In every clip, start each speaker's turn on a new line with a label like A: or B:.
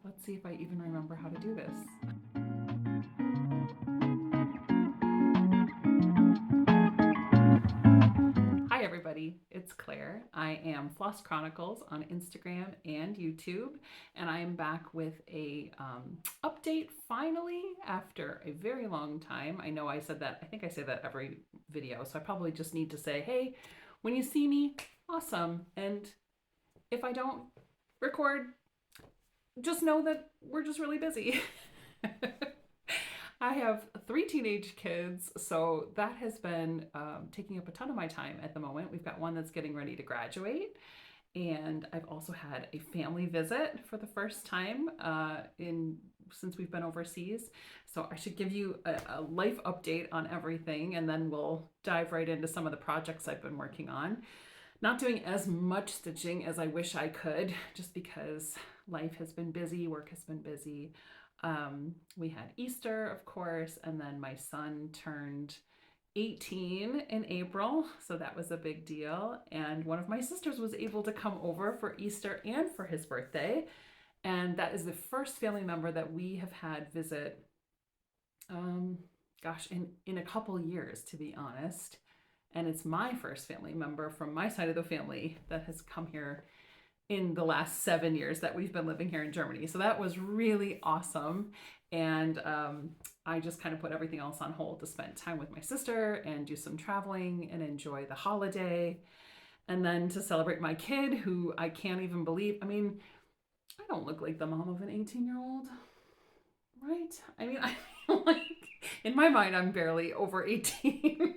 A: Let's see if I even remember how to do this. Hi everybody, it's Claire. I am Floss Chronicles on Instagram and YouTube, and I am back with a update finally after a very long time. I know I said that, I think I say that every video, so I probably just need to say, hey, when you see me, awesome. And if I don't record, just know that we're just really busy. I have 3 teenage kids, so that has been taking up a ton of my time at the moment. We've got one that's getting ready to graduate, and I've also had a family visit for the first time since we've been overseas. So I should give you a life update on everything, and then we'll dive right into some of the projects I've been working on. Not doing as much stitching as I wish I could, just because life has been busy, work has been busy. We had Easter, of course, and then my son turned 18 in April, so that was a big deal. And one of my sisters was able to come over for Easter and for his birthday. And that is the first family member that we have had visit, in a couple years, to be honest. And it's my first family member from my side of the family that has come here in the last 7 years that we've been living here in Germany. So that was really awesome. And I just kind of put everything else on hold to spend time with my sister and do some traveling and enjoy the holiday. And then to celebrate my kid, who I can't even believe. I mean, I don't look like the mom of an 18-year-old, right? I mean, I feel like in my mind, I'm barely over 18.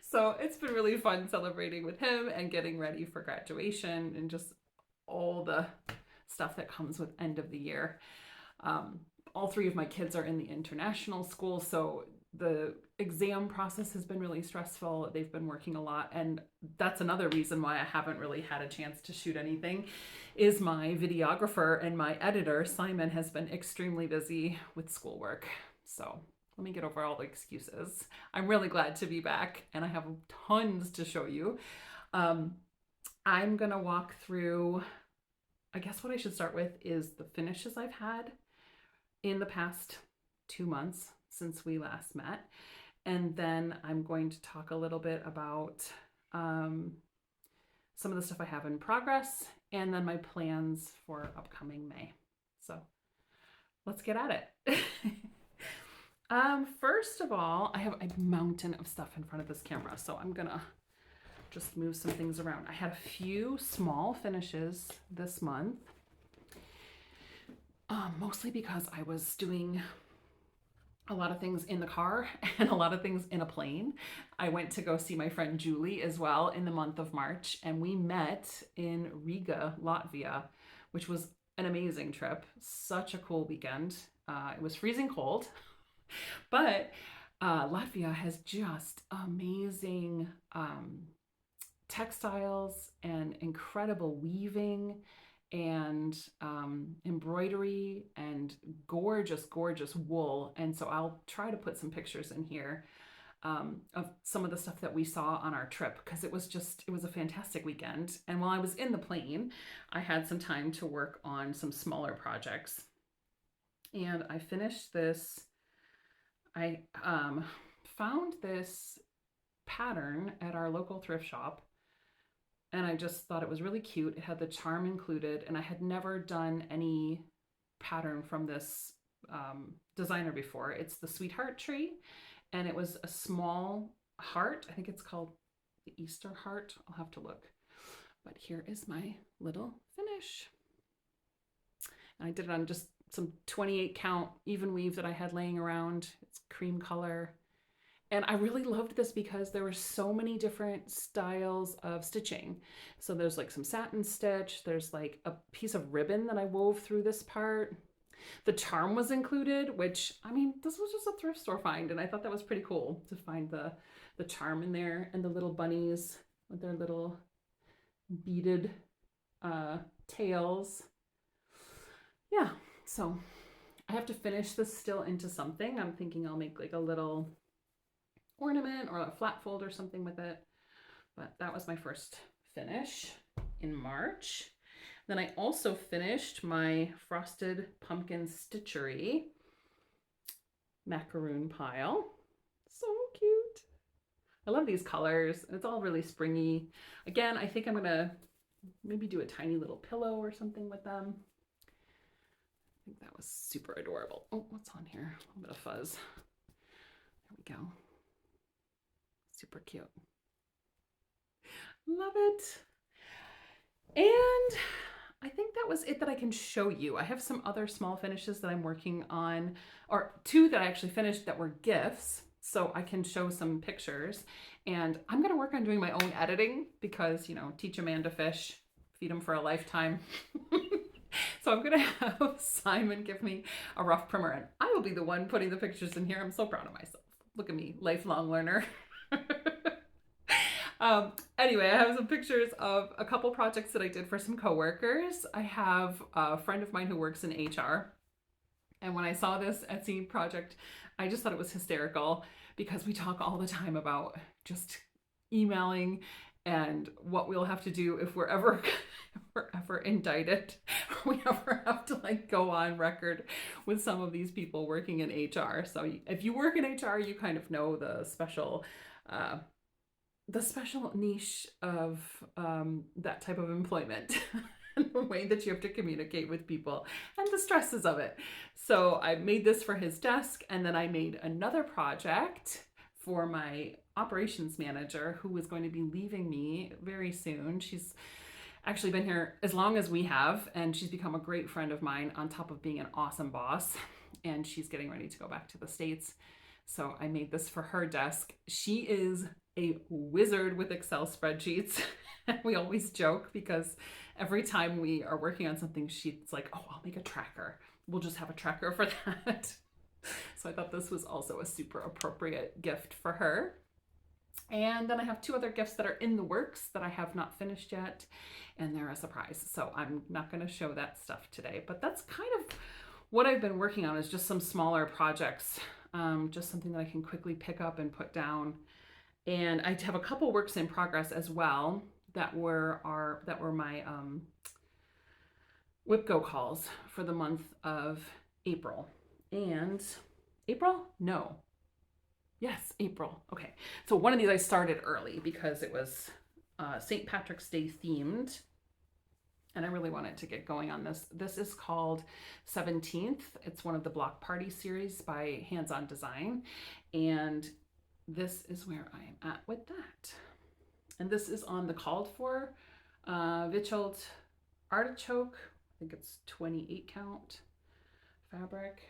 A: So it's been really fun celebrating with him and getting ready for graduation and just all the stuff that comes with end of the year. All 3 of my kids are in the international school, so the exam process has been really stressful. They've been working a lot, and that's another reason why I haven't really had a chance to shoot anything, is my videographer and my editor, Simon, has been extremely busy with schoolwork. So let me get over all the excuses. I'm really glad to be back, and I have tons to show you. I'm gonna walk through, I guess what I should start with is the finishes I've had in the past 2 months since we last met. And then I'm going to talk a little bit about some of the stuff I have in progress, and then my plans for upcoming May. So let's get at it. First of all, I have a mountain of stuff in front of this camera, so I'm gonna just move some things around. I had a few small finishes this month, mostly because I was doing a lot of things in the car and a lot of things in a plane. I went to go see my friend Julie as well in the month of March, and we met in Riga, Latvia, which was an amazing trip. Such a cool weekend. It was freezing cold. But Latvia has just amazing textiles and incredible weaving and embroidery and gorgeous, gorgeous wool. And so I'll try to put some pictures in here of some of the stuff that we saw on our trip, because it was a fantastic weekend. And while I was in the plane, I had some time to work on some smaller projects. And I finished this. I found this pattern at our local thrift shop, and I just thought it was really cute. It had the charm included, and I had never done any pattern from this designer before. It's the Sweetheart Tree, and it was a small heart. I think it's called the Easter heart. I'll have to look. But here is my little finish. And I did it on just some 28 count even weave that I had laying around. It's cream color. And I really loved this because there were so many different styles of stitching. So there's like some satin stitch, there's like a piece of ribbon that I wove through this part. The charm was included, which, I mean, this was just a thrift store find, and I thought that was pretty cool to find the charm in there, and the little bunnies with their little beaded tails. Yeah, so I have to finish this still into something. I'm thinking I'll make like a little ornament or a flat fold or something with it. But that was my first finish in March. Then I also finished my Frosted Pumpkin Stitchery macaroon pile. So cute. I love these colors. It's all really springy. Again, I think I'm gonna maybe do a tiny little pillow or something with them. I think that was super adorable. Oh, what's on here? A little bit of fuzz. There we go. Super cute. Love it. And I think that was it that I can show you. I have some other small finishes that I'm working on, or two that I actually finished that were gifts, so I can show some pictures. And I'm gonna work on doing my own editing because, you know, teach a man to fish, feed him for a lifetime. So I'm gonna have Simon give me a rough primer and I will be the one putting the pictures in here. I'm so proud of myself. Look at me, lifelong learner. Anyway, I have some pictures of a couple projects that I did for some coworkers. I have a friend of mine who works in HR. And when I saw this Etsy project, I just thought it was hysterical because we talk all the time about just emailing and what we'll have to do if we're ever indicted, or we ever have to like go on record with some of these people working in HR. So if you work in HR, you kind of know the special niche of that type of employment and the way that you have to communicate with people and the stresses of it. So I made this for his desk, and then I made another project for my operations manager who was going to be leaving me very soon. She's actually been here as long as we have, and she's become a great friend of mine on top of being an awesome boss, and she's getting ready to go back to the States. So I made this for her desk. She is a wizard with Excel spreadsheets. We always joke because every time we are working on something, she's like, oh, I'll make a tracker. We'll just have a tracker for that. So I thought this was also a super appropriate gift for her. And then I have two other gifts that are in the works that I have not finished yet, and they're a surprise. So I'm not going to show that stuff today, but that's kind of what I've been working on, is just some smaller projects, just something that I can quickly pick up and put down. And I have a couple works in progress as well that were my WIPGO calls for the month of April. And April? No. Yes, April. Okay. So one of these I started early because it was St. Patrick's Day themed. And I really wanted to get going on this. This is called 17th. It's one of the Block Party series by Hands On Design. And this is where I am at with that. And this is on the called for Vitchelled Artichoke. I think it's 28 count fabric.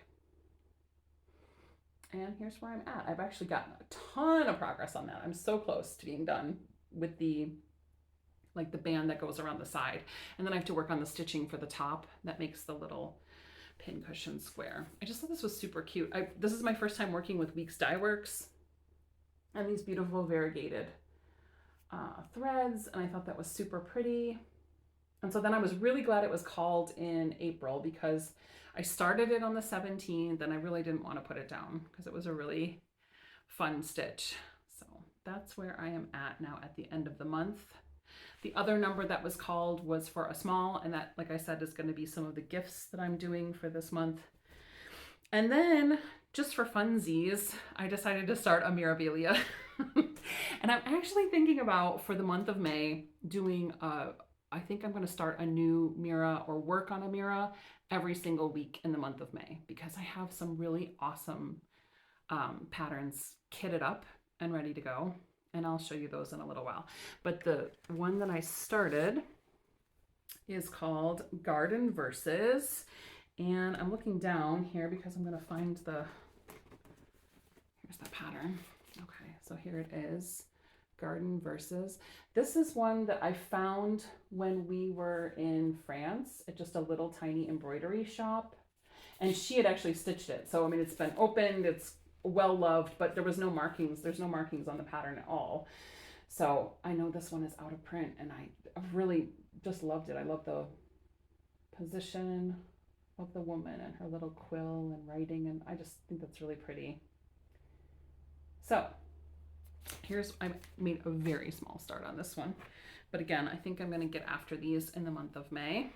A: And here's where I'm at. I've actually gotten a ton of progress on that. I'm so close to being done with the band that goes around the side. And then I have to work on the stitching for the top that makes the little pin cushion square. I just thought this was super cute. This is my first time working with Weeks Dye Works and these beautiful variegated threads. And I thought that was super pretty. And so then I was really glad it was called in April because I started it on the 17th and I really didn't want to put it down because it was a really fun stitch. So that's where I am at now at the end of the month. The other number that was called was for a small, and that, like I said, is going to be some of the gifts that I'm doing for this month. And then just for funsies, I decided to start a Mirabilia. And I'm actually thinking about, for the month of May, doing I think I'm going to start a new Mira or work on a Mira every single week in the month of May because I have some really awesome patterns kitted up and ready to go. And I'll show you those in a little while. But the one that I started is called Garden Verses. And I'm looking down here because I'm going to find here's the pattern. Okay, so here it is. Garden Verses. This is one that I found when we were in France at just a little tiny embroidery shop. And she had actually stitched it. So, I mean, it's been opened, it's well loved, but there was no markings. There's no markings on the pattern at all. So I know this one is out of print and I really just loved it. I love the position of the woman and her little quill and writing, and I just think that's really pretty. So I made a very small start on this one, but again, I think I'm going to get after these in the month of May.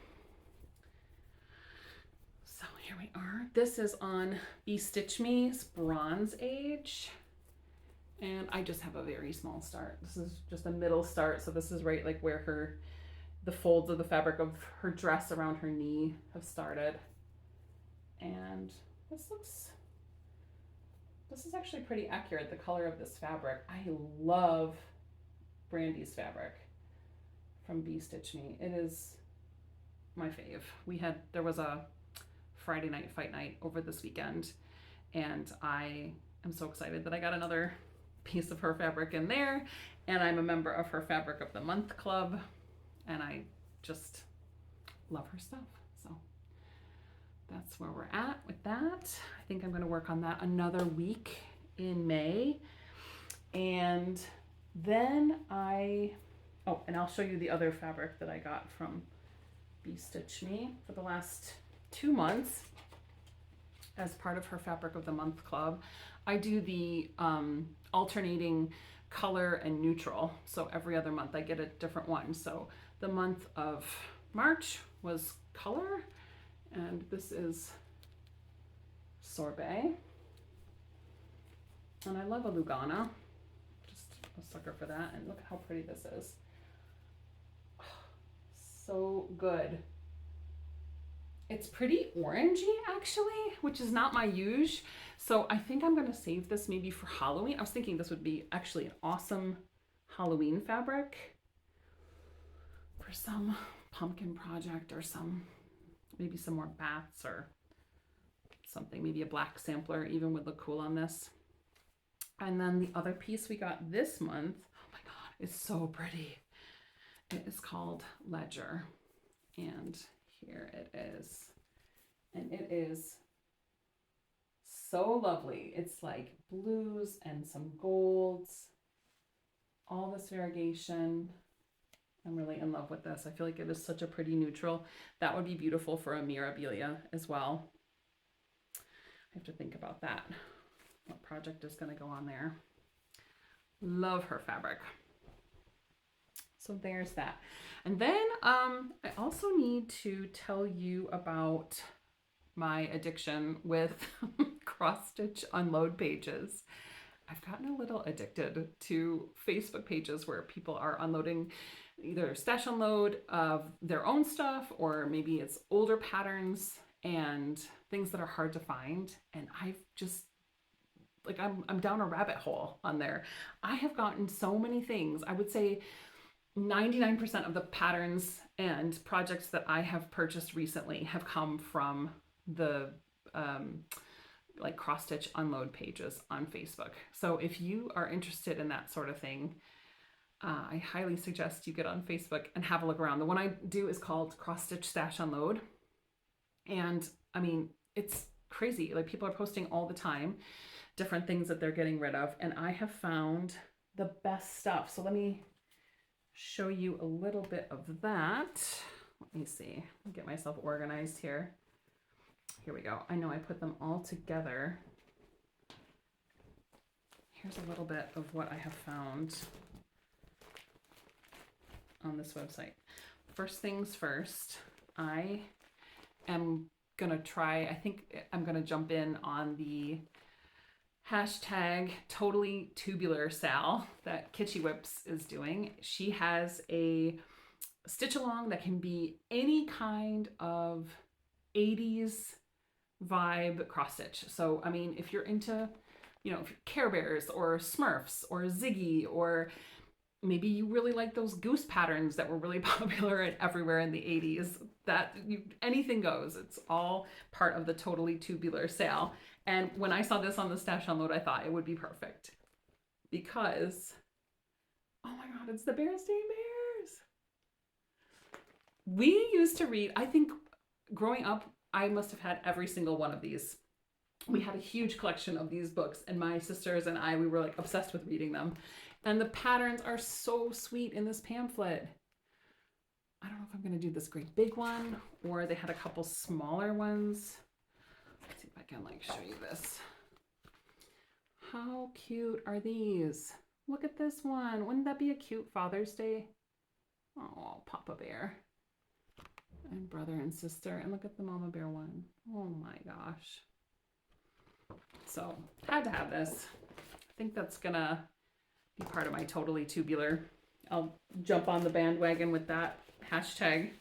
A: we are. This is on Be Stitch Me's Bronze Age. And I just have a very small start. This is just a middle start. So this is right like where the folds of the fabric of her dress around her knee have started. And this is actually pretty accurate, the color of this fabric. I love Brandy's fabric from Be Stitch Me. It is my fave. There was a Friday night fight night over this weekend, and I am so excited that I got another piece of her fabric in there, and I'm a member of her Fabric of the Month club, and I just love her stuff. So that's where we're at with that. I think I'm going to work on that another week in May, and then and I'll show you the other fabric that I got from Be Stitch Me for the last 2 months as part of her Fabric of the Month club. I do the alternating color and neutral. So every other month I get a different one. So the month of March was color, and this is sorbet. And I love a Lugana, just a sucker for that. And look at how pretty this is. So good. It's pretty orangey actually, which is not my usual. So I think I'm gonna save this maybe for Halloween. I was thinking this would be actually an awesome Halloween fabric for some pumpkin project or maybe some more bats or something. Maybe a black sampler even would look cool on this. And then the other piece we got this month, oh my God, it's so pretty. It is called Ledger, and here it is. And it is so lovely. It's like blues and some golds, all this variegation. I'm really in love with this. I feel like it is such a pretty neutral. That would be beautiful for a Mirabilia as well. I have to think about that. What project is going to go on there? Love her fabric. So there's that. And then I also need to tell you about my addiction with cross-stitch unload pages. I've gotten a little addicted to Facebook pages where people are unloading either stash unload of their own stuff, or maybe it's older patterns and things that are hard to find. And I've just I'm down a rabbit hole on there. I have gotten so many things. I would say 99% of the patterns and projects that I have purchased recently have come from the like cross stitch unload pages on Facebook. So if you are interested in that sort of thing, I highly suggest you get on Facebook and have a look around. The one I do is called Cross Stitch Stash Unload. And I mean, it's crazy. Like, people are posting all the time different things that they're getting rid of. And I have found the best stuff. So let me show you a little bit of that. Let me see, get myself organized here. Here we go. I know I put them all together. Here's a little bit of what I have found on this website. First things first, I am gonna try, I think I'm gonna jump in on the hashtag totally tubular Sal that Kitschy Whips is doing. She has a stitch along that can be any kind of 80s vibe cross stitch. So I mean, if you're into, you know, Care Bears or Smurfs or Ziggy, or maybe you really like those goose patterns that were really popular and everywhere in the 80s, anything goes. It's all part of the totally tubular Sal. And when I saw this on the stash unload, I thought it would be perfect because, oh my God, it's the Berenstain Bears. We used to read, I think growing up, I must have had every single one of these. We had a huge collection of these books, and my sisters and I, we were like obsessed with reading them. And the patterns are so sweet in this pamphlet. I don't know if I'm going to do this great big one, or they had a couple smaller ones. Let's see if I can like show you this. How cute are these? Look at this one. Wouldn't that be a cute Father's Day? Oh, Papa Bear. And brother and sister. And look at the mama bear one. Oh my gosh. So had to have this. I think that's gonna be part of my totally tubular. I'll jump on the bandwagon with that hashtag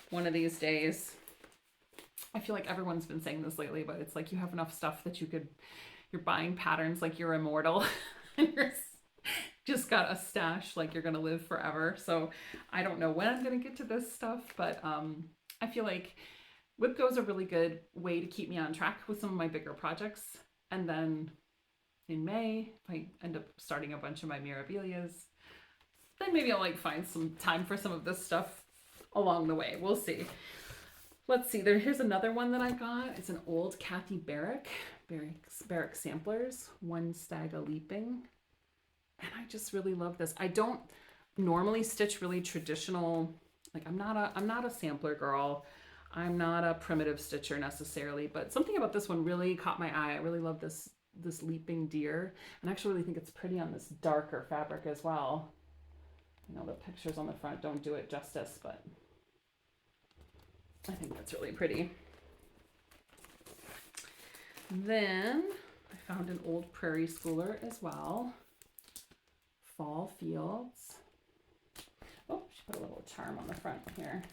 A: one of these days. I feel like everyone's been saying this lately, but it's like you have enough stuff that you're buying patterns like you're immortal. And you're just got a stash like you're gonna live forever. So I don't know when I'm gonna get to this stuff, but I feel like WIPGO is a really good way to keep me on track with some of my bigger projects. And then in May, if I end up starting a bunch of my Mirabilias, then maybe I'll like find some time for some of this stuff along the way. We'll see. Let's see. Here's another one that I got. It's an old Kathy Barrick samplers, One Stag a Leaping. And I just really love this. I don't normally stitch really traditional, like I'm not a sampler girl. I'm not a primitive stitcher necessarily, but something about this one really caught my eye. I really love this leaping deer, and I actually really think it's pretty on this darker fabric as well. You know, the pictures on the front don't do it justice, but I think that's really pretty. Then I found an old prairie schooler as well. Fall Fields. Oh, she put a little charm on the front here.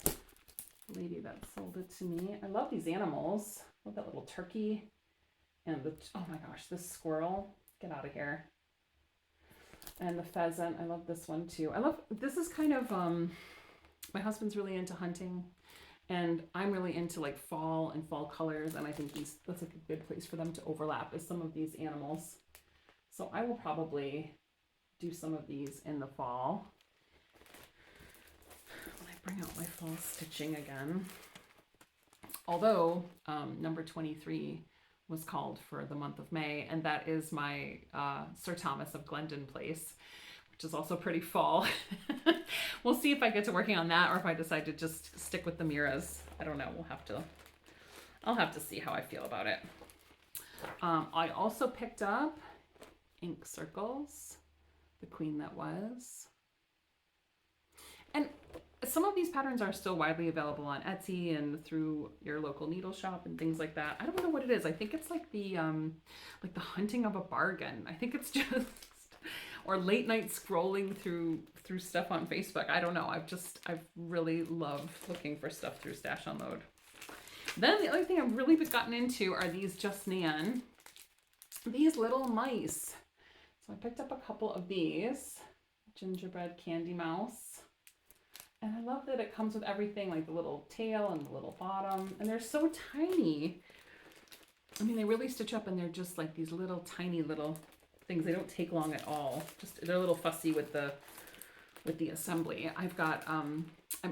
A: The lady that sold it to me. I love these animals. I love that little turkey. And the, oh my gosh, this squirrel. Get out of here. And the pheasant. I love this one too. This is kind of, my husband's really into hunting. And I'm really into like fall and fall colors. And I think that's like a good place for them to overlap is some of these animals. So I will probably do some of these in the fall. When I bring out my fall stitching again. Although number 23 was called for the month of May, and that is my Sir Thomas of Glendon Place, which is also pretty fall. We'll see if I get to working on that or if I decide to just stick with the Miras. I don't know. I'll have to see how I feel about it. I also picked up Ink Circles, The Queen That Was. And some of these patterns are still widely available on Etsy and through your local needle shop and things like that. I don't know what it is. I think it's like the hunting of a bargain. I think it's just, or late night scrolling through stuff on Facebook. I don't know. I've really loved looking for stuff through Stash Unload. Then the other thing I've really gotten into are these Just Nan, these little mice. So I picked up a couple of these, gingerbread candy mouse. And I love that it comes with everything, like the little tail and the little bottom. And they're so tiny. I mean, they really stitch up and they're just like these little tiny little things. They don't take long at all. Just they're a little fussy with the assembly. I've got,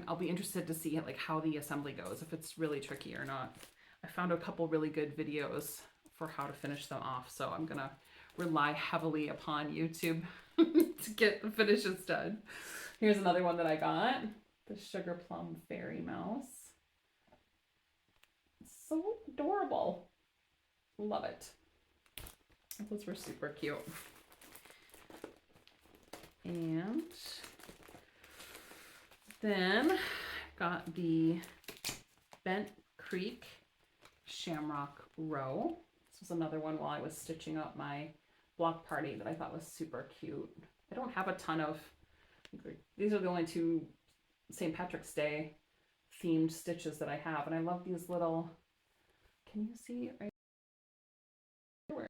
A: I'll be interested to see like how the assembly goes, if it's really tricky or not. I found a couple really good videos for how to finish them off. So I'm going to rely heavily upon YouTube to get the finishes done. Here's another one that I got, the Sugar Plum Fairy Mouse. It's so adorable. Love it. Those were super cute. And then got the Bent Creek Shamrock Row. This was another one while I was stitching up my block party that I thought was super cute. I don't have a ton of, these are the only two St. Patrick's Day themed stitches that I have. And I love these little, can you see right there?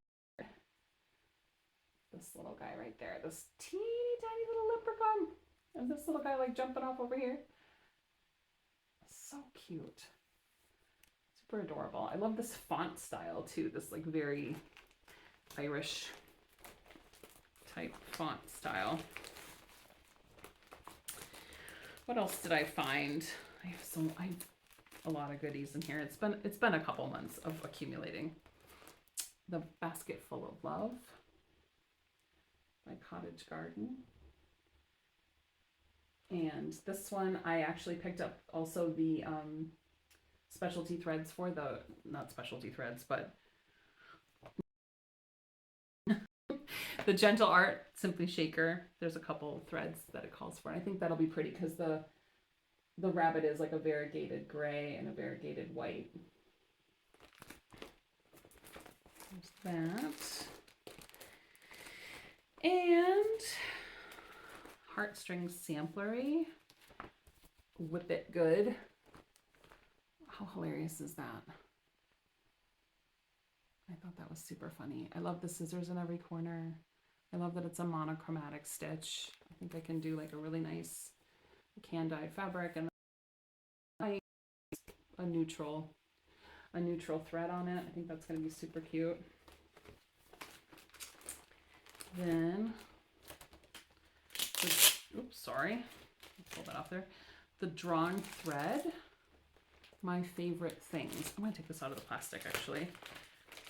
A: This little guy right there, this teeny tiny little leprechaun. And this little guy like jumping off over here. So cute. Super adorable. I love this font style too. This like very Irish type font style. What else did I find? I have a lot of goodies in here. It's been a couple months of accumulating. The Basket Full of Love by Cottage Garden. And this one I actually picked up also the specialty threads for, the, not specialty threads, but the Gentle Art Simply Shaker. There's a couple threads that it calls for. And I think that'll be pretty because the the rabbit is like a variegated gray and a variegated white. There's that. And heartstring samplery. Whip It Good. How hilarious is that? I thought that was super funny. I love the scissors in every corner. I love that it's a monochromatic stitch. I think I can do like a really nice can-dyed fabric and a neutral thread on it. I think that's going to be super cute. Then, oops, sorry. Pull that off there. The drawn thread, my favorite things. I'm going to take this out of the plastic actually,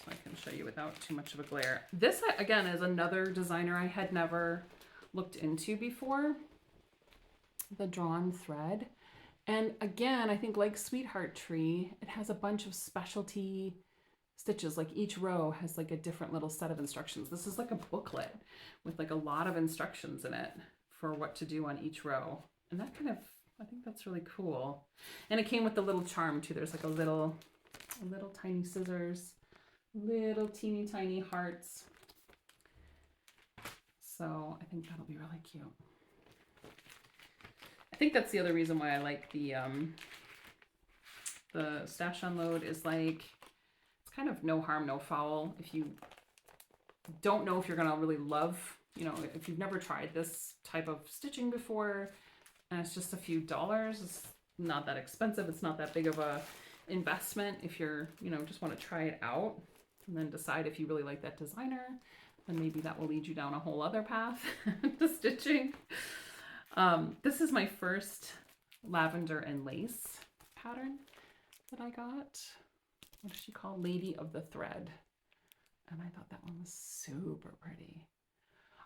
A: so I can show you without too much of a glare. This, again, is another designer I had never looked into before. The drawn thread. And again, I think like Sweetheart Tree, it has a bunch of specialty stitches. Like each row has like a different little set of instructions. This is like a booklet with like a lot of instructions in it for what to do on each row. And that kind of, I think that's really cool. And it came with the little charm too. There's like a little tiny scissors, little teeny tiny hearts. So I think that'll be really cute. I think that's the other reason why I like the Stash Unload is like, it's kind of no harm, no foul. If you don't know if you're gonna really love, you know, if you've never tried this type of stitching before, and it's just a few dollars, it's not that expensive, it's not that big of a investment. If you're, you know, just want to try it out and then decide if you really like that designer, then maybe that will lead you down a whole other path to stitching. This is my first lavender and lace pattern that I got. What does she call? Lady of the Thread. And I thought that one was super pretty.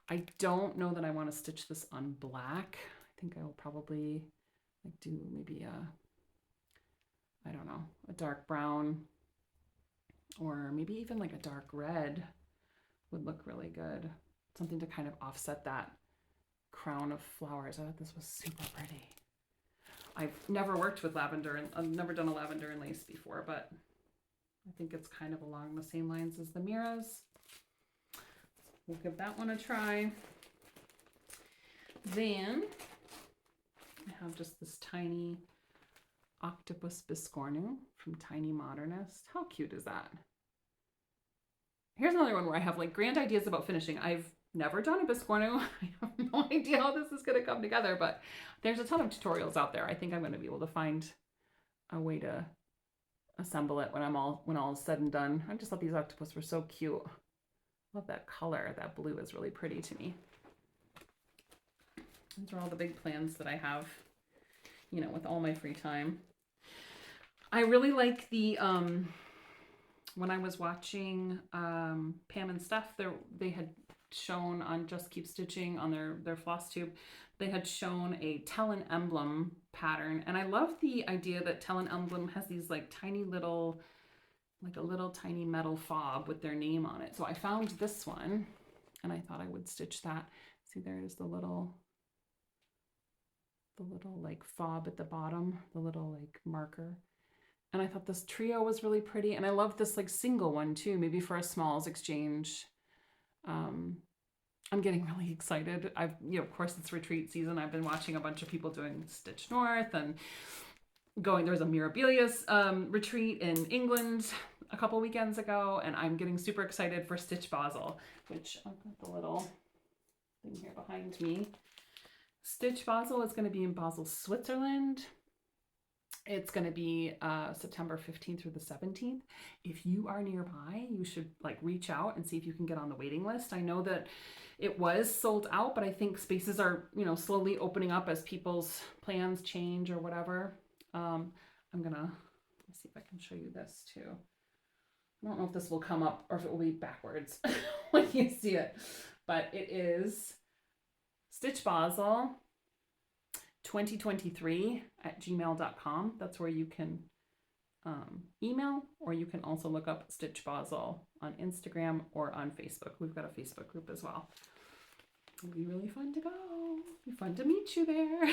A: I don't know that I want to stitch this on black. I think I will probably like do maybe I don't know, a dark brown, or maybe even like a dark red would look really good. Something to kind of offset that crown of flowers. I thought this was super pretty. I've never worked with lavender and I've never done a lavender and lace before, but I think it's kind of along the same lines as the Mira's. We'll give that one a try. Then I have just this tiny octopus biscornu from Tiny Modernist. How cute is that? Here's another one where I have like grand ideas about finishing. I've never done a biscornu. I have no idea how this is going to come together, but there's a ton of tutorials out there. I think I'm going to be able to find a way to assemble it when all is said and done. I just thought these octopus were so cute. Love that color. That blue is really pretty to me. These are all the big plans that I have, you know, with all my free time. I really like the when I was watching Pam and Steph, they had shown on Just Keep Stitching on their FlossTube, they had shown a Tell an Emblem pattern, and I love the idea that Tell an Emblem has these like tiny little, like a little tiny metal fob with their name on it. So I found this one and I thought I would stitch that. See, there is the little like fob at the bottom, the little like marker. And I thought this trio was really pretty. And I love this like single one too, maybe for a smalls exchange. I'm getting really excited. Of course it's retreat season. I've been watching a bunch of people doing Stitch North and there was a Mirabilia's retreat in England a couple weekends ago. And I'm getting super excited for Stitch Basel, which I've got the little thing here behind me. Stitch Basel is going to be in Basel, Switzerland. It's going to be September 15th through the 17th. If you are nearby, you should like reach out and see if you can get on the waiting list. I know that it was sold out, but I think spaces are, you know, slowly opening up as people's plans change or whatever. I'm gonna, let's see if I can show you this too. I don't know if this will come up or if it will be backwards when you see it, but it is Stitch Basel 2023 at gmail.com. That's where you can email, or you can also look up Stitch Basel on Instagram or on Facebook. We've got a Facebook group as well. It'll be really fun to go. It'll be fun to meet you there.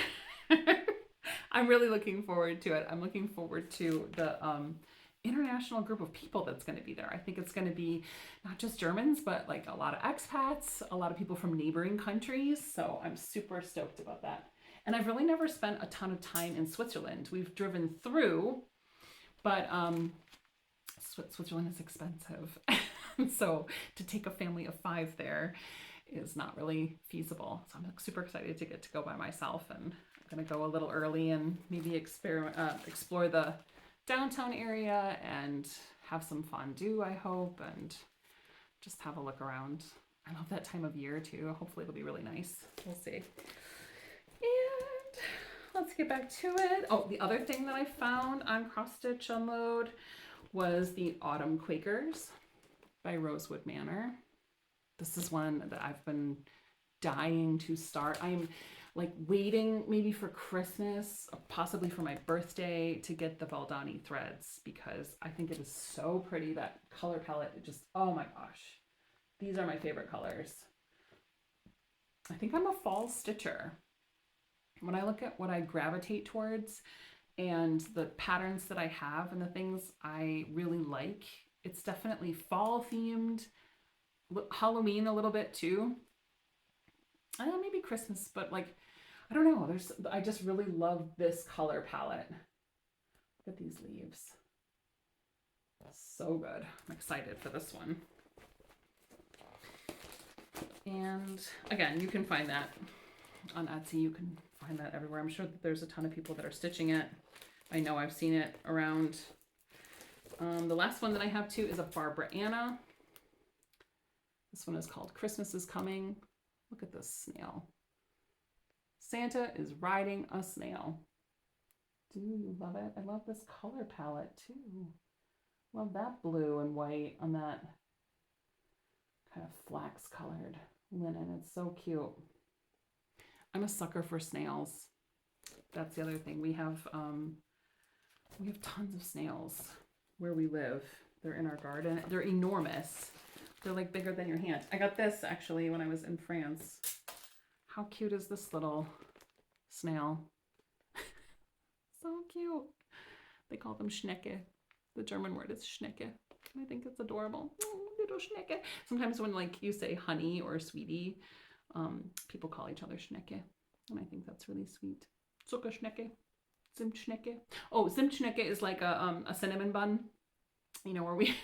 A: I'm really looking forward to it. I'm looking forward to the international group of people that's going to be there. I think it's going to be not just Germans, but like a lot of expats, a lot of people from neighboring countries. So I'm super stoked about that. And I've really never spent a ton of time in Switzerland. We've driven through, but Switzerland is expensive. So to take a family of 5 there is not really feasible. So I'm super excited to get to go by myself, and I'm going to go a little early and maybe explore the downtown area and have some fondue, I hope, and just have a look around. I love that time of year too. Hopefully it'll be really nice. We'll see. And let's get back to it. Oh, the other thing that I found on Cross Stitch Unload was the Autumn Quakers by Rosewood Manor. This is one that I've been dying to start. I'm like waiting maybe for Christmas, possibly for my birthday, to get the Valdani threads, because I think it is so pretty. That color palette, it just, oh my gosh. These are my favorite colors. I think I'm a fall stitcher. When I look at what I gravitate towards and the patterns that I have and the things I really like, it's definitely fall themed, Halloween a little bit too. Maybe Christmas, but like, I don't know. I just really love this color palette. Look at these leaves. So good. I'm excited for this one. And again, you can find that on Etsy. You can find that everywhere. I'm sure that there's a ton of people that are stitching it. I know I've seen it around. The last one that I have too is a Barbara Anna. This one is called Christmas is Coming. Look at this snail. Santa is riding a snail. Do you love it? I love this color palette too. Love that blue and white on that kind of flax colored linen. It's so cute. I'm a sucker for snails. That's the other thing. We have tons of snails where we live. They're in our garden. They're enormous. They're like bigger than your hand. I got this actually when I was in France. How cute is this little snail? So cute. They call them Schnecke. The German word is Schnecke. I think it's adorable. Oh, little Schnecke. Sometimes when like you say honey or sweetie, people call each other Schnecke. And I think that's really sweet. Zuckerschnecke. Zimtschnecke. Oh, Zimtschnecke is like a cinnamon bun. You know, where we,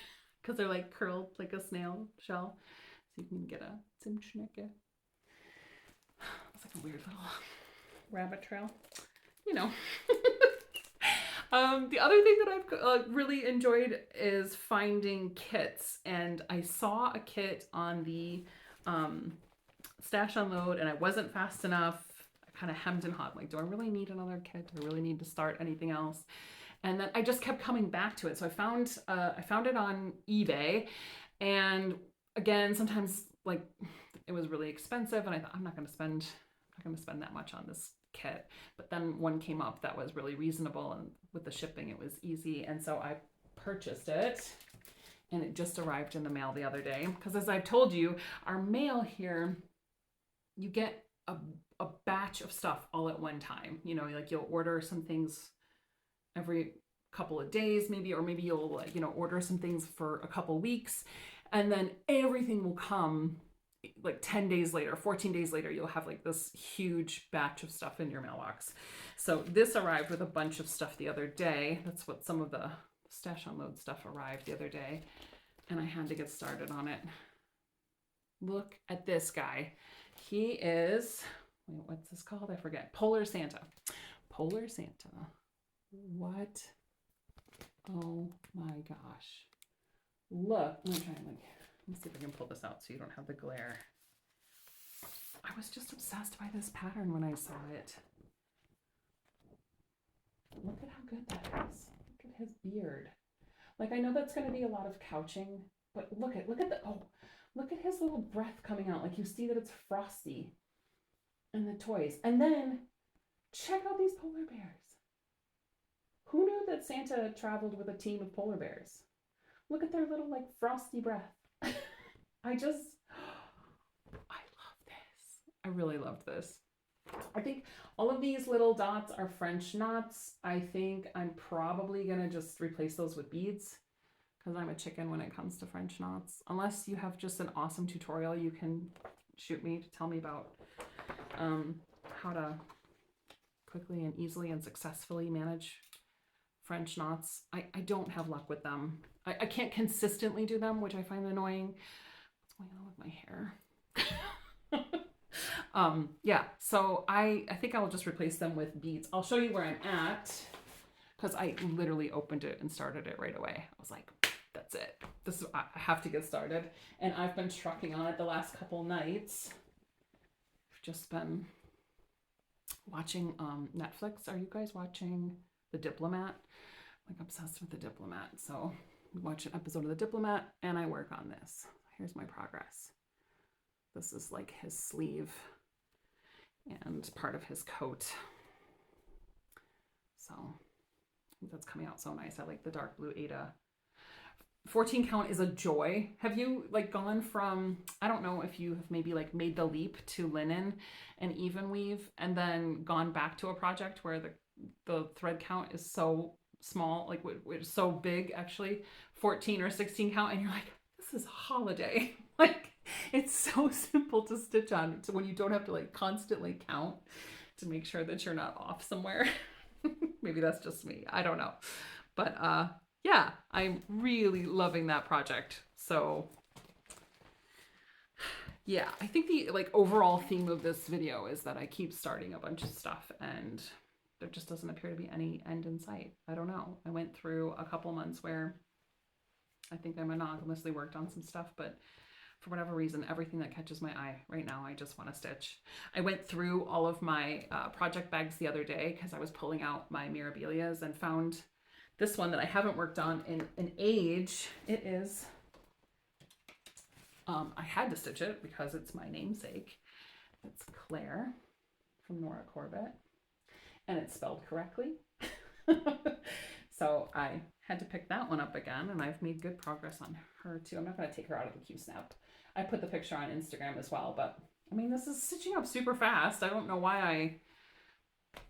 A: because they're like curled like a snail shell. So you can get a Zimtschnecke. It's like a weird little rabbit trail, you know. The other thing that I've really enjoyed is finding kits, and I saw a kit on the Stash Unload, and I wasn't fast enough. I kind of hemmed and hawed, like, do I really need another kit? Do I really need to start anything else? And then I just kept coming back to it. So I found it on eBay, and again, sometimes like it was really expensive, and I thought I'm not going to spend that much on this kit. But then one came up that was really reasonable, and with the shipping it was easy, and so I purchased it, and it just arrived in the mail the other day. Because as I've told you, our mail here, you get a batch of stuff all at one time. You know, like you'll order some things every couple of days maybe, or maybe you'll order some things for a couple weeks, and then everything will come like 10 days later, 14 days later. You'll have like this huge batch of stuff in your mailbox. So this arrived with a bunch of stuff the other day. That's what some of the Stash Unload stuff arrived the other day, and I had to get started on it. Look at this guy. He is, what's this called? I forget. Polar Santa. Polar Santa. What? Oh my gosh. Look, let me see if I can pull this out so you don't have the glare. I was just obsessed by this pattern when I saw it. Look at how good that is. Look at his beard. Like, I know that's going to be a lot of couching, but look at his little breath coming out. Like, you see that it's frosty. And the toys. And then check out these polar bears. Who knew that Santa traveled with a team of polar bears? Look at their little like frosty breath. I love this. I really loved this. I think all of these little dots are French knots. I think I'm probably gonna just replace those with beads because I'm a chicken when it comes to French knots. Unless you have just an awesome tutorial you can shoot me to tell me about how to quickly and easily and successfully manage French knots. I don't have luck with them. I can't consistently do them, which I find annoying. What's going on with my hair? Yeah, so I think I'll just replace them with beads. I'll show you where I'm at because I literally opened it and started it right away. I was like, that's it. I have to get started. And I've been trucking on it the last couple nights. I've just been watching Netflix. Are you guys watching The Diplomat? I'm like obsessed with The Diplomat. So we watch an episode of The Diplomat and I work on this. Here's my progress. This is like his sleeve and part of his coat. So that's coming out so nice. I like the dark blue Ada. 14 count is a joy. Have you like gone from, I don't know if you have maybe like made the leap to linen and even weave and then gone back to a project where the thread count is so small, like it's so big actually, 14 or 16 count, and you're like, this is a holiday. Like it's so simple to stitch on, so when you don't have to like constantly count to make sure that you're not off somewhere. Maybe that's just me, I don't know, but yeah, I'm really loving that project. So yeah, I think the like overall theme of this video is that I keep starting a bunch of stuff and there just doesn't appear to be any end in sight. I don't know. I went through a couple months where I think I monogamously worked on some stuff, but for whatever reason, everything that catches my eye right now, I just want to stitch. I went through all of my project bags the other day because I was pulling out my Mirabilias and found this one that I haven't worked on in an age. It is, I had to stitch it because it's my namesake. It's Claire from Nora Corbett, and it's spelled correctly. So I had to pick that one up again, and I've made good progress on her too. I'm not going to take her out of the Q-Snap. I put the picture on Instagram as well, but I mean, this is stitching up super fast. I don't know why I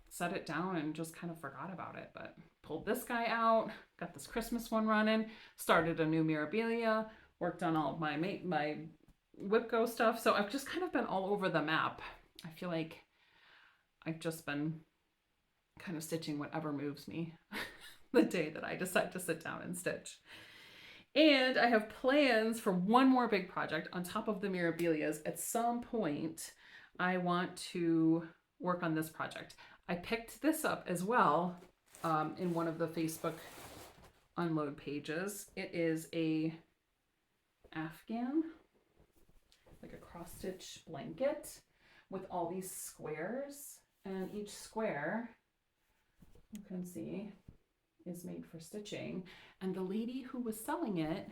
A: set it down and just kind of forgot about it, but pulled this guy out, got this Christmas one running, started a new Mirabilia, worked on all of my Whipco stuff. So I've just kind of been all over the map. I feel like I've just been kind of stitching whatever moves me the day that I decide to sit down and stitch. And I have plans for one more big project on top of the Mirabilias. At some point, I want to work on this project. I picked this up as well in one of the Facebook unload pages. It is a Afghan, like a cross stitch blanket with all these squares, and each square, you can see, is made for stitching. And the lady who was selling it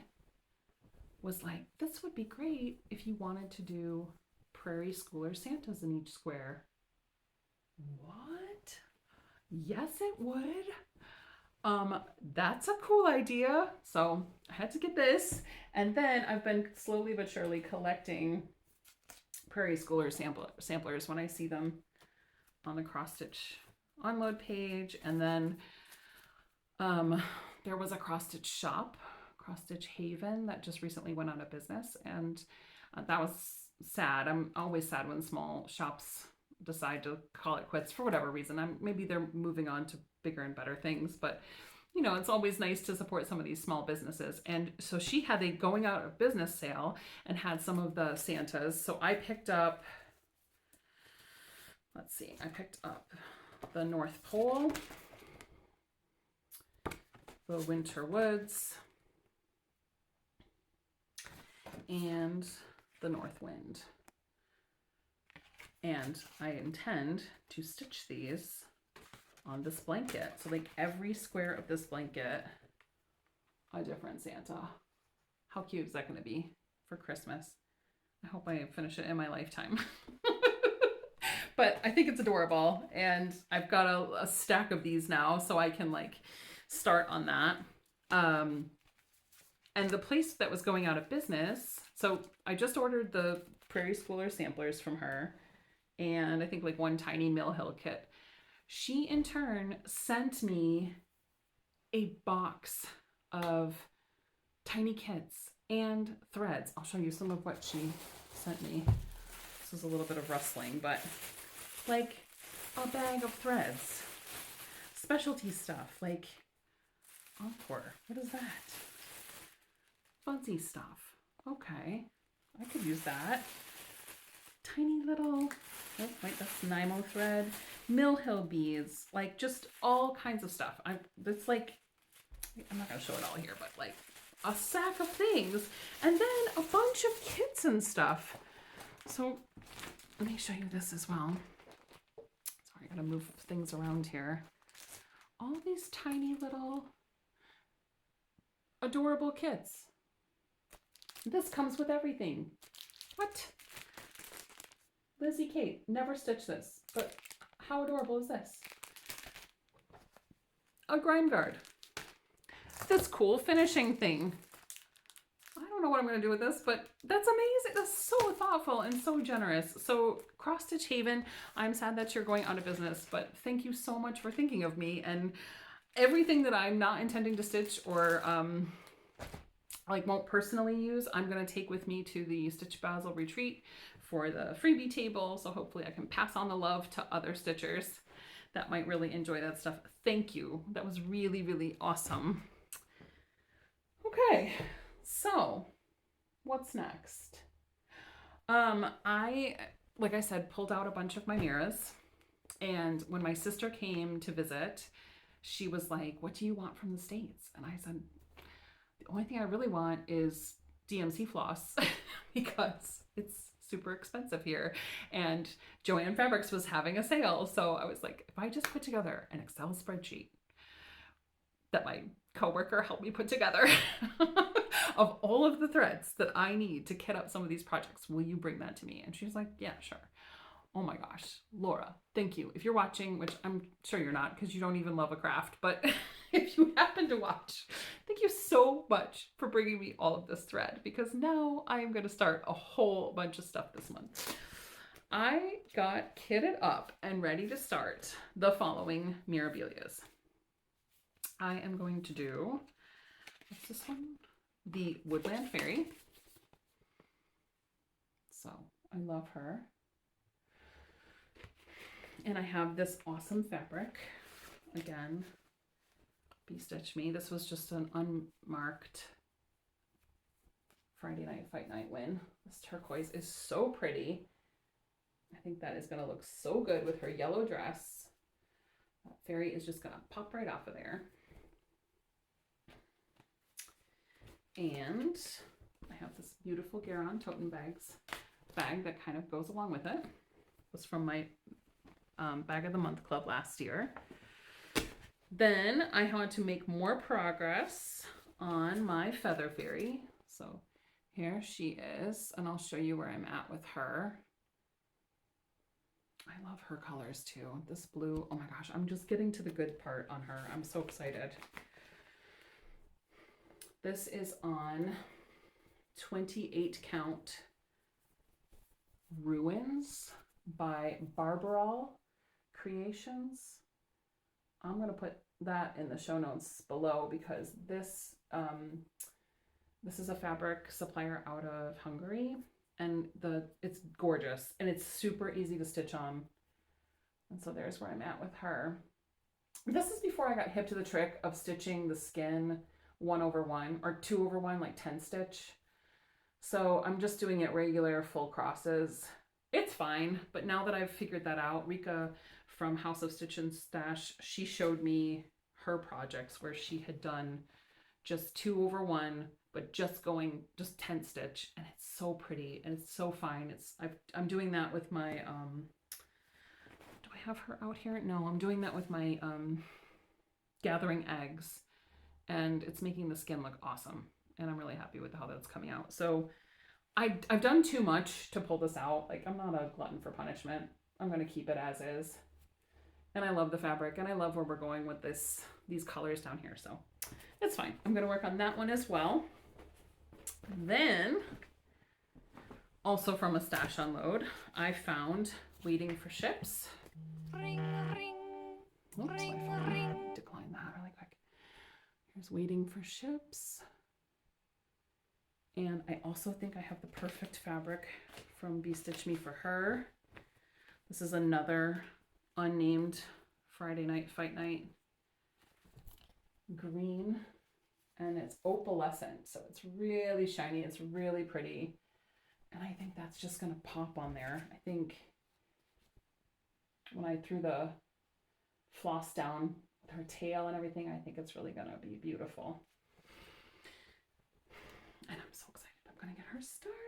A: was like, this would be great if you wanted to do Prairie Schooler Santas in each square. What? Yes, it would. That's a cool idea. So I had to get this. And then I've been slowly but surely collecting Prairie Schooler samplers when I see them on the cross stitch unload page. And then there was a cross stitch shop, Cross Stitch Haven, that just recently went out of business, and that was sad. I'm always sad when small shops decide to call it quits for whatever reason. Maybe they're moving on to bigger and better things, but you know, it's always nice to support some of these small businesses. And so she had a going out of business sale and had some of the Santas. So I picked up, let's see, I picked up the North Pole, the Winter Woods, and the North Wind. And I intend to stitch these on this blanket. So like every square of this blanket, a different Santa. How cute is that going to be for Christmas? I hope I finish it in my lifetime. But I think it's adorable, and I've got a stack of these now, so I can like start on that. And the place that was going out of business, so I just ordered the Prairie Schooler samplers from her, and I think like one tiny Mill Hill kit. She in turn sent me a box of tiny kits and threads. I'll show you some of what she sent me. This is a little bit of rustling, but like a bag of threads, specialty stuff like Encore. What is that? Fuzzy stuff. Okay, I could use that. Tiny little, oh wait, that's Nymo thread, Mill Hill beads, like just all kinds of stuff. It's like, I'm not gonna show it all here, but like a sack of things, and then a bunch of kits and stuff. So let me show you this as well. Sorry, I gotta move things around here. All these tiny little adorable kits. This comes with everything. What? Lizzie Kate, never stitched this, but how adorable is this? A grime guard. This cool finishing thing. I don't know what I'm going to do with this, but that's amazing. That's so thoughtful and so generous. So Cross Stitch Haven, I'm sad that you're going out of business, but thank you so much for thinking of me, and everything that I'm not intending to stitch or like won't personally use, I'm going to take with me to the Stitch Basel retreat for the freebie table. So hopefully I can pass on the love to other stitchers that might really enjoy that stuff. Thank you. That was really, really awesome. Okay, so what's next? I, like I said, pulled out a bunch of my Miras, and when my sister came to visit, she was like, what do you want from the States? And I said, the only thing I really want is DMC floss because it's super expensive here, and Joann Fabrics was having a sale. So I was like, if I just put together an Excel spreadsheet that my coworker helped me put together of all of the threads that I need to kit up some of these projects, will you bring that to me? And she was like, yeah, sure. Oh my gosh, Laura, thank you. If you're watching, which I'm sure you're not because you don't even love a craft, but if you happen to watch, thank you so much for bringing me all of this thread, because now I am going to start a whole bunch of stuff this month. I got kitted up and ready to start the following Mirabilias. I am going to do, what's this one? The Woodland Fairy. So I love her. And I have this awesome fabric. Again, Bee Stitch Me. This was just an unmarked Friday Night Fight Night win. This turquoise is so pretty. I think that is going to look so good with her yellow dress. That fairy is just going to pop right off of there. And I have this beautiful Garon Toten bag that kind of goes along with it. It was from my Bag of the Month Club last year. Then I had to make more progress on my Feather Fairy. So here she is, and I'll show you where I'm at with her. I love her colors too. This blue, oh my gosh, I'm just getting to the good part on her. I'm so excited. This is on 28 count Ruins by Barbarol Creations. I'm going to put that in the show notes below because this is a fabric supplier out of Hungary, and it's gorgeous and it's super easy to stitch on. And so there's where I'm at with her. This is before I got hip to the trick of stitching the skin 1/1 or 2/1, like 10 stitch. So I'm just doing it regular full crosses. It's fine, but now that I've figured that out, Rika from House of Stitch and Stash, she showed me her projects where she had done just 2/1, but just 10 stitch, and it's so pretty and it's so fine. I'm doing that with my do I have her out here? No, I'm doing that with my Gathering Eggs, and it's making the skin look awesome, and I'm really happy with how that's coming out. So I've done too much to pull this out. Like, I'm not a glutton for punishment. I'm going to keep it as is. And I love the fabric, and I love where we're going with these colors down here. So it's fine. I'm going to work on that one as well. Then, also from a stash unload, I found Waiting for Ships. Ring, ring. Oops, my phone. Decline that really quick. Here's Waiting for Ships. And I also think I have the perfect fabric from Be Stitch Me for her. This is another unnamed Friday Night Fight Night green, and it's opalescent, so it's really shiny, it's really pretty, and I think that's just gonna pop on there. I think when I threw the floss down with her tail and everything, I think it's really gonna be beautiful. And I'm so excited. I'm gonna get her started.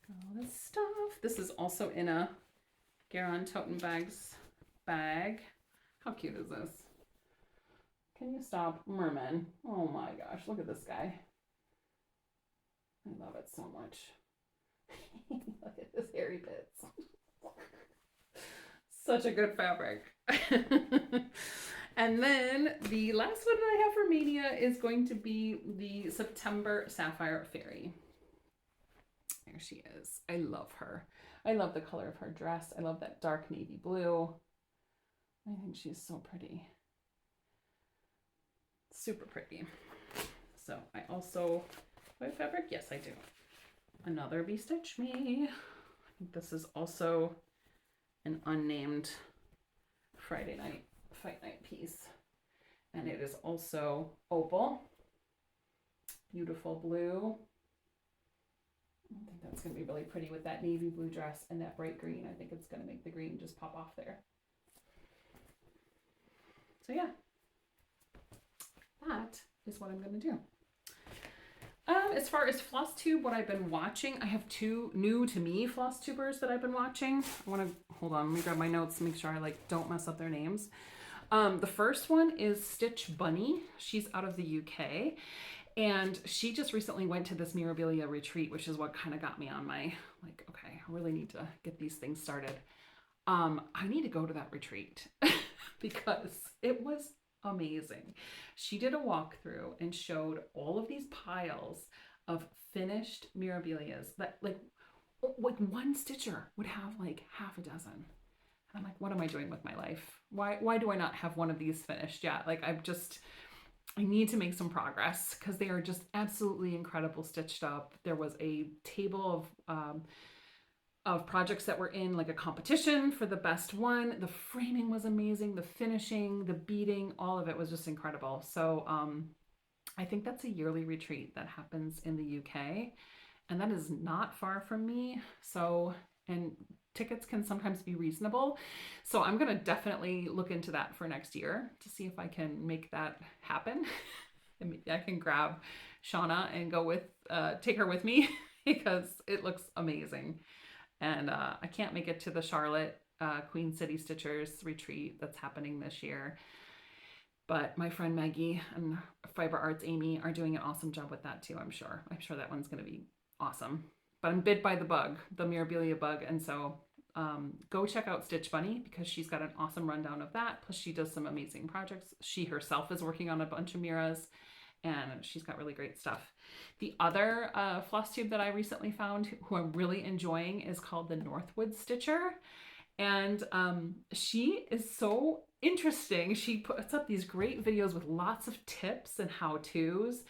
A: All this stuff. This is also in a Garon Toten Bags bag. How cute is this? Can you stop, Merman? Oh my gosh, look at this guy. I love it so much. Look at his hairy bits. Such a good fabric. And then the last one that I have for Mania is going to be the September Sapphire Fairy. There she is. I love her. I love the color of her dress. I love that dark navy blue. I think she's so pretty. Super pretty. So I also, do I have fabric? Yes, I do. Another Be Stitch Me. I think this is also an unnamed Friday Night Fight Night piece. And it is also opal. Beautiful blue. I think that's going to be really pretty with that navy blue dress and that bright green. I think it's going to make the green just pop off there. So yeah, that is what I'm going to do. As far as FlossTube, what I've been watching, I have two new to me FlossTubers that I've been watching. I want to, hold on, let me grab my notes to make sure I don't mess up their names. The first one is Stitch Bunny. She's out of the UK. And she just recently went to this Mirabilia retreat, which is what kind of got me on my, okay, I really need to get these things started. I need to go to that retreat because it was amazing. She did a walkthrough and showed all of these piles of finished Mirabilias that like one stitcher would have like half a dozen. And I'm like, what am I doing with my life? Why do I not have one of these finished yet? Like I need to make some progress because they are just absolutely incredible stitched up. There was a table of projects that were in like a competition for the best one. The framing was amazing. The finishing, the beading, all of it was just incredible. So I think that's a yearly retreat that happens in the UK, and that is not far from me. So, and tickets can sometimes be reasonable. So I'm going to definitely look into that for next year to see if I can make that happen. I can grab Shauna and go with, take her with me because it looks amazing. And I can't make it to the Charlotte Queen City Stitchers retreat that's happening this year. But my friend Maggie and Fiber Arts Amy are doing an awesome job with that too, I'm sure. I'm sure that one's going to be awesome. But I'm bit by the bug, the Mirabilia bug. And so go check out Stitch Bunny because she's got an awesome rundown of that. Plus she does some amazing projects. She herself is working on a bunch of Miras and she's got really great stuff. The other FlossTube that I recently found who I'm really enjoying is called the Northwoods Stitcher. And she is so interesting. She puts up these great videos with lots of tips and how-tos.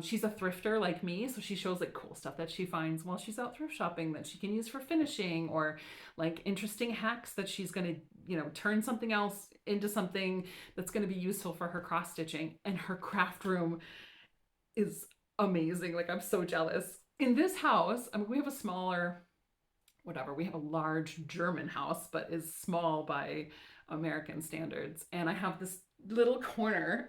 A: She's a thrifter like me, so she shows like cool stuff that she finds while she's out thrift shopping that she can use for finishing, or like interesting hacks that she's going to, turn something else into something that's going to be useful for her cross stitching. And her craft room is amazing. Like, I'm so jealous. In this house, I mean, we have a smaller, we have a large German house, but is small by American standards. And I have this little corner.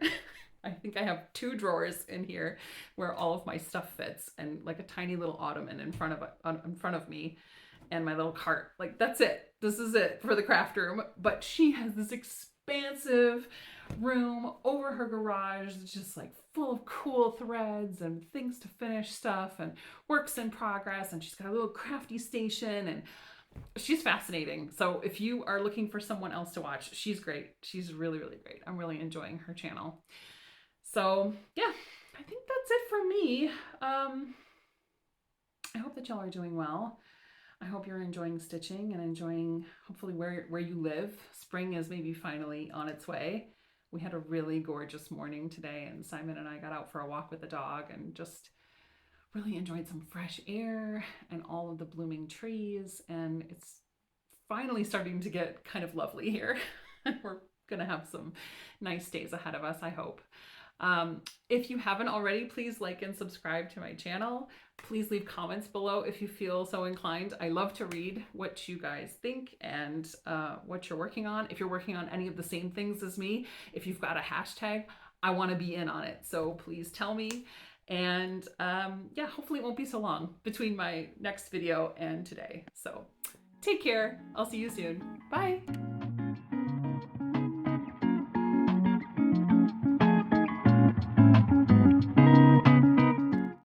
A: I think I have 2 drawers in here where all of my stuff fits, and like a tiny little ottoman in front of me, and my little cart. Like, that's it. This is it for the craft room. But she has this expansive room over her garage, just like full of cool threads and things to finish stuff and works in progress. And she's got a little crafty station, and she's fascinating. So if you are looking for someone else to watch, she's great. She's really, really great. I'm really enjoying her channel. So yeah, I think that's it for me. I hope that y'all are doing well. I hope you're enjoying stitching and enjoying hopefully where you live. Spring is maybe finally on its way. We had a really gorgeous morning today, and Simon and I got out for a walk with the dog and just really enjoyed some fresh air and all of the blooming trees, and it's finally starting to get kind of lovely here. We're gonna have some nice days ahead of us, I hope. If you haven't already, please like and subscribe to my channel. Please leave comments below if you feel so inclined. I love to read what you guys think and what you're working on. If you're working on any of the same things as me, if you've got a hashtag, I want to be in on it. So please tell me. And yeah, hopefully it won't be so long between my next video and today. So take care. I'll see you soon. Bye.